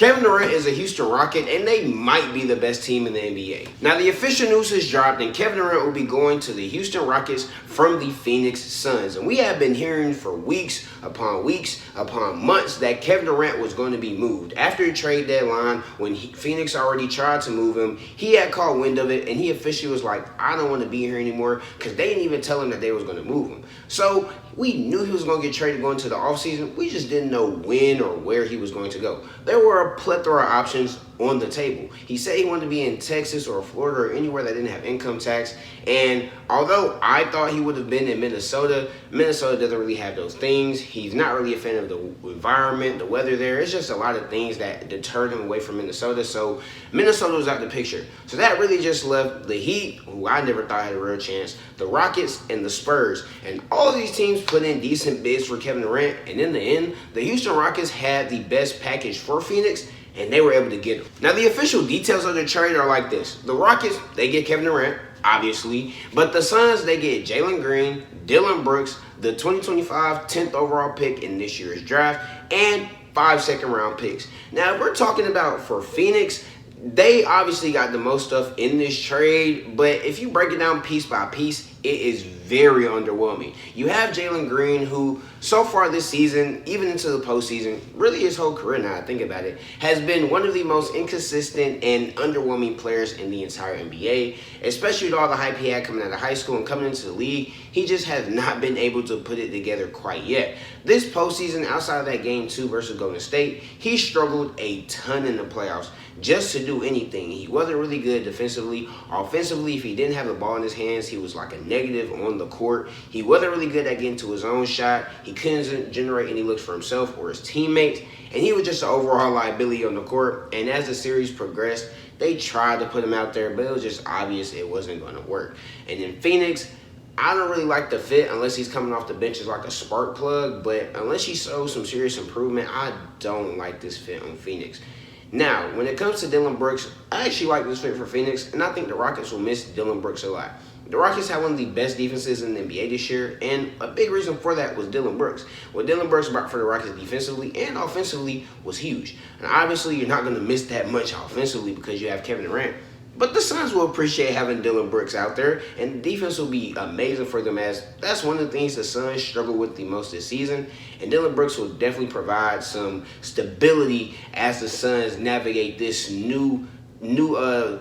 Kevin Durant is a Houston Rocket, and they might be the best team in the NBA. Now, the official news has dropped, and Kevin Durant will be going to the Houston Rockets from the Phoenix Suns. And we have been hearing for weeks upon months that Kevin Durant was going to be moved. After the trade deadline, when Phoenix already tried to move him, he had caught wind of it, and he officially was like, I don't want to be here anymore, because they didn't even tell him that they was going to move him. So we knew he was going to get traded going into the offseason. We just didn't know when or where he was going to go. There were a plethora of options on the table. He said he wanted to be in Texas or Florida or anywhere that didn't have income tax. And although I thought he would have been in Minnesota, Minnesota doesn't really have those things. He's not really a fan of the environment, the weather there. It's just a lot of things that deterred him away from Minnesota. So Minnesota was out the picture. So that really just left the Heat, who I never thought had a real chance, the Rockets, and the Spurs. And all of these teams put in decent bids for Kevin Durant. And in the end, the Houston Rockets had the best package for Phoenix, and they were able to get him. Now, the official details of the trade are like this. The Rockets, they get Kevin Durant, obviously. But the Suns, they get Jalen Green, Dillon Brooks, the 2025 10th overall pick in this year's draft, and 5 second-round picks. Now, if we're talking about for Phoenix, they obviously got the most stuff in this trade, but if you break it down piece by piece, it is very underwhelming. You have Jalen Green, who so far this season, even into the postseason, really his whole career now I think about it, has been one of the most inconsistent and underwhelming players in the entire NBA, especially with all the hype he had coming out of high school and coming into the league. He just has not been able to put it together quite yet. This postseason, outside of that game 2 versus Golden State, he struggled a ton in the playoffs just to do anything. He wasn't really good defensively. Offensively, if he didn't have the ball in his hands, he was like a negative on the court. He wasn't really good at getting to his own shot. He couldn't generate any looks for himself or his teammates, and he was just an overall liability on the court. And as the series progressed, they tried to put him out there, but it was just obvious it wasn't going to work. And in Phoenix, I don't really like the fit unless he's coming off the bench as like a spark plug, but unless he shows some serious improvement, I don't like this fit on Phoenix. Now, when it comes to Dillon Brooks, I actually like this fit for Phoenix, and I think the Rockets will miss Dillon Brooks a lot. The Rockets had one of the best defenses in the NBA this year, and a big reason for that was Dillon Brooks. What Dillon Brooks brought for the Rockets defensively and offensively was huge. And obviously, you're not going to miss that much offensively because you have Kevin Durant. But the Suns will appreciate having Dillon Brooks out there, and the defense will be amazing for them, as that's one of the things the Suns struggle with the most this season. And Dillon Brooks will definitely provide some stability as the Suns navigate this new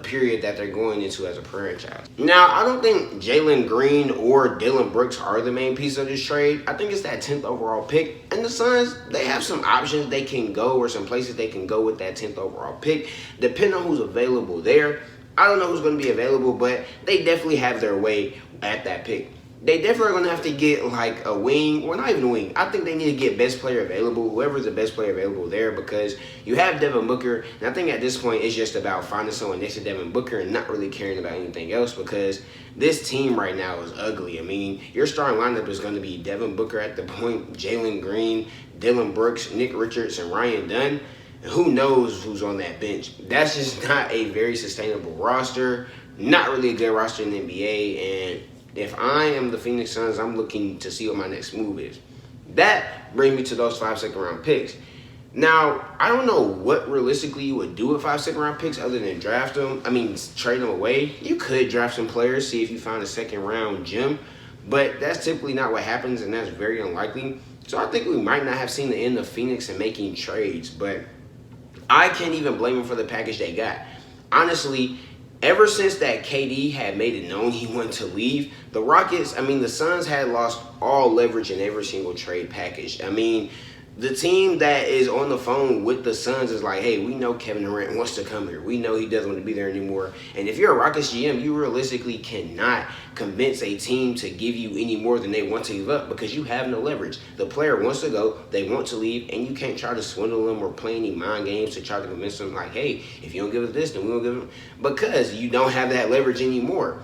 period that they're going into as a franchise. Now, I don't think Jalen Green or Dillon Brooks are the main piece of this trade. I think it's that 10th overall pick. And the Suns, they have some options they can go, or some places they can go with that 10th overall pick, depending on who's available there. I don't know who's going to be available, but they definitely have their way at that pick. They definitely are going to have to get like a wing, or not even a wing. I think they need to get best player available, whoever's the best player available there, because you have Devin Booker, and I think at this point it's just about finding someone next to Devin Booker and not really caring about anything else, because this team right now is ugly. I mean, your starting lineup is going to be Devin Booker at the point, Jalen Green, Dillon Brooks, Nick Richards, and Ryan Dunn. Who knows who's on that bench? That's just not a very sustainable roster, not really a good roster in the NBA, and if I am the Phoenix Suns, I'm looking to see what my next move is. That brings me to those 5 second-round picks. Now, I don't know what realistically you would do with 5 second-round picks other than draft them. I mean, trade them away. You could draft some players, see if you find a second-round gem, but that's typically not what happens, and that's very unlikely. So I think we might not have seen the end of Phoenix in making trades, but I can't even blame them for the package they got. Honestly, ever since that KD had made it known he wanted to leave, the Suns had lost all leverage in every single trade package. I mean, the team that is on the phone with the Suns is like, hey, we know Kevin Durant wants to come here. We know he doesn't want to be there anymore. And if you're a Rockets GM, you realistically cannot convince a team to give you any more than they want to give up, because you have no leverage. The player wants to go, they want to leave, and you can't try to swindle them or play any mind games to try to convince them like, hey, if you don't give us this, then we won't give them, because you don't have that leverage anymore.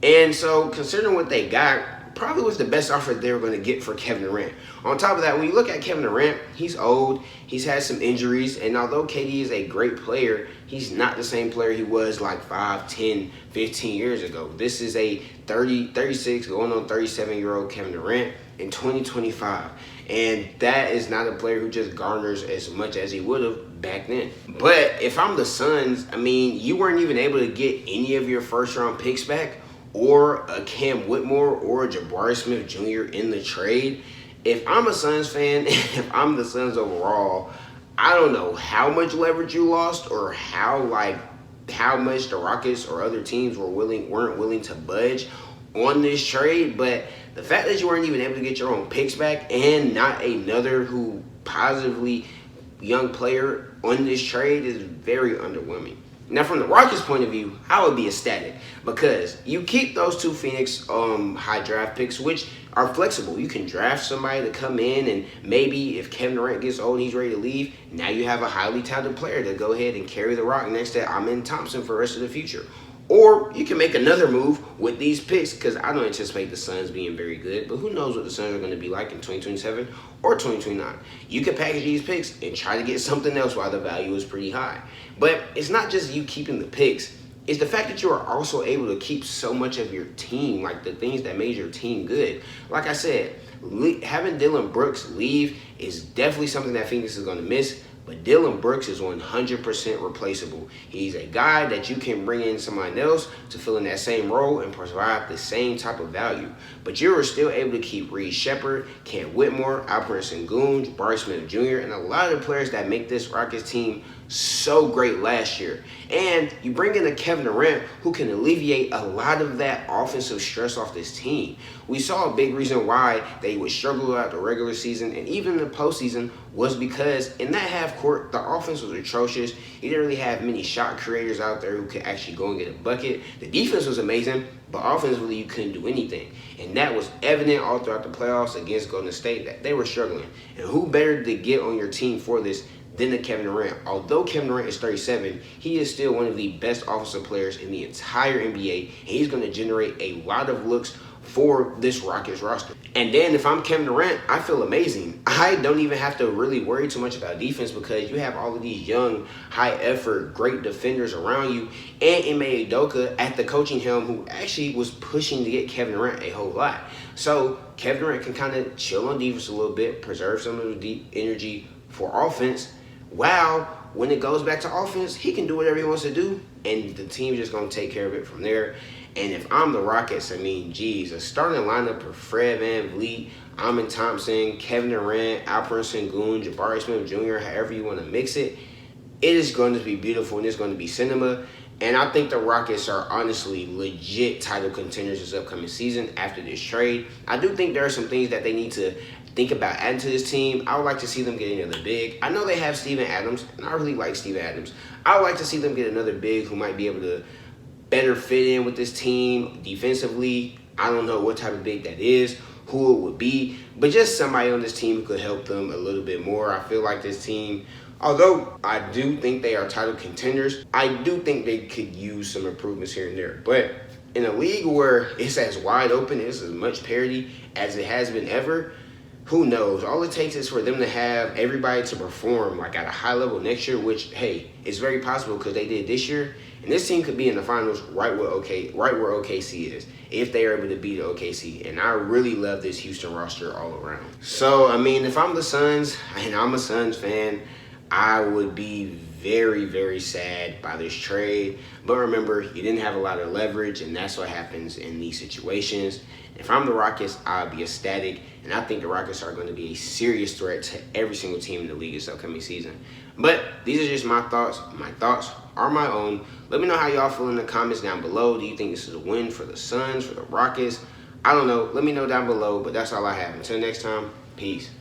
And so considering what they got, probably was the best offer they were going to get for Kevin Durant. On top of that, when you look at Kevin Durant, he's old, he's had some injuries, and although KD is a great player, he's not the same player he was like 5, 10, 15 years ago. This is a 36, going on 37-year-old Kevin Durant in 2025. And that is not a player who just garners as much as he would have back then. But if I'm the Suns, I mean, you weren't even able to get any of your first round picks back, or a Cam Whitmore or a Jabari Smith Jr. in the trade. If I'm a Suns fan, if I'm the Suns overall, I don't know how much leverage you lost, or how much the Rockets or other teams weren't willing to budge on this trade. But the fact that you weren't even able to get your own picks back, and not another who positively young player on this trade, is very underwhelming. Now, from the Rockets' point of view, I would be ecstatic, because you keep those two Phoenix high draft picks, which are flexible. You can draft somebody to come in, and maybe if Kevin Durant gets old and he's ready to leave, now you have a highly talented player to go ahead and carry the rock next to Amen Thompson for the rest of the future. Or you can make another move with these picks, because I don't anticipate the Suns being very good, but who knows what the Suns are going to be like in 2027 or 2029. You can package these picks and try to get something else while the value is pretty high. But it's not just you keeping the picks. It's the fact that you are also able to keep so much of your team, like the things that made your team good. Like I said, having Dylan Brooks leave is definitely something that Phoenix is going to miss. But Dylan Brooks is 100% replaceable. He's a guy that you can bring in somebody else to fill in that same role and provide the same type of value. But you are still able to keep Reed Shepard, Cam Whitmore, Alperen Sengun, Jabari Smith Jr., and a lot of the players that make this Rockets team so great last year. And you bring in a Kevin Durant who can alleviate a lot of that offensive stress off this team. We saw a big reason why they would struggle throughout the regular season and even the postseason was because in that half court, the offense was atrocious. You didn't really have many shot creators out there who could actually go and get a bucket. The defense was amazing, but offensively you couldn't do anything. And that was evident all throughout the playoffs against Golden State that they were struggling. And who better to get on your team for this than the Kevin Durant? Although Kevin Durant is 37, he is still one of the best offensive players in the entire NBA, and he's going to generate a lot of looks for this Rockets roster. And then if I'm Kevin Durant, I feel amazing. I don't even have to really worry too much about defense, because you have all of these young, high-effort, great defenders around you, and Ime Udoka at the coaching helm, who actually was pushing to get Kevin Durant a whole lot. So Kevin Durant can kind of chill on defense a little bit, preserve some of the deep energy for offense, while when it goes back to offense, he can do whatever he wants to do, and the team's just going to take care of it from there. And if I'm the Rockets, I mean, geez, a starting lineup of Fred VanVleet, Amen Thompson, Kevin Durant, Alperen Sengun, Jabari Smith Jr., however you want to mix it, it is going to be beautiful and it's going to be cinema. And I think the Rockets are honestly legit title contenders this upcoming season after this trade. I do think there are some things that they need to think about adding to this team. I would like to see them get another big. I know they have Steven Adams, and I really like Steven Adams. I would like to see them get another big who might be able to better fit in with this team defensively. I don't know what type of big that is, who it would be, but just somebody on this team who could help them a little bit more. I feel like this team, although I do think they are title contenders, I do think they could use some improvements here and there. But in a league where it's as wide open, it's as much parity as it has been ever, who knows? All it takes is for them to have everybody to perform like at a high level next year, which, hey, it's very possible because they did this year. And this team could be in the finals right where OKC is, if they are able to beat OKC. And I really love this Houston roster all around. So, I mean, if I'm the Suns and I'm a Suns fan, I would be very, very sad by this trade. But remember, you didn't have a lot of leverage, and that's what happens in these situations. If I'm the Rockets, I'll be ecstatic, and I think the Rockets are going to be a serious threat to every single team in the league this upcoming season. But these are just my thoughts. My thoughts are my own. Let me know how y'all feel in the comments down below. Do you think this is a win for the Suns, for the Rockets? I don't know. Let me know down below, but that's all I have. Until next time, peace.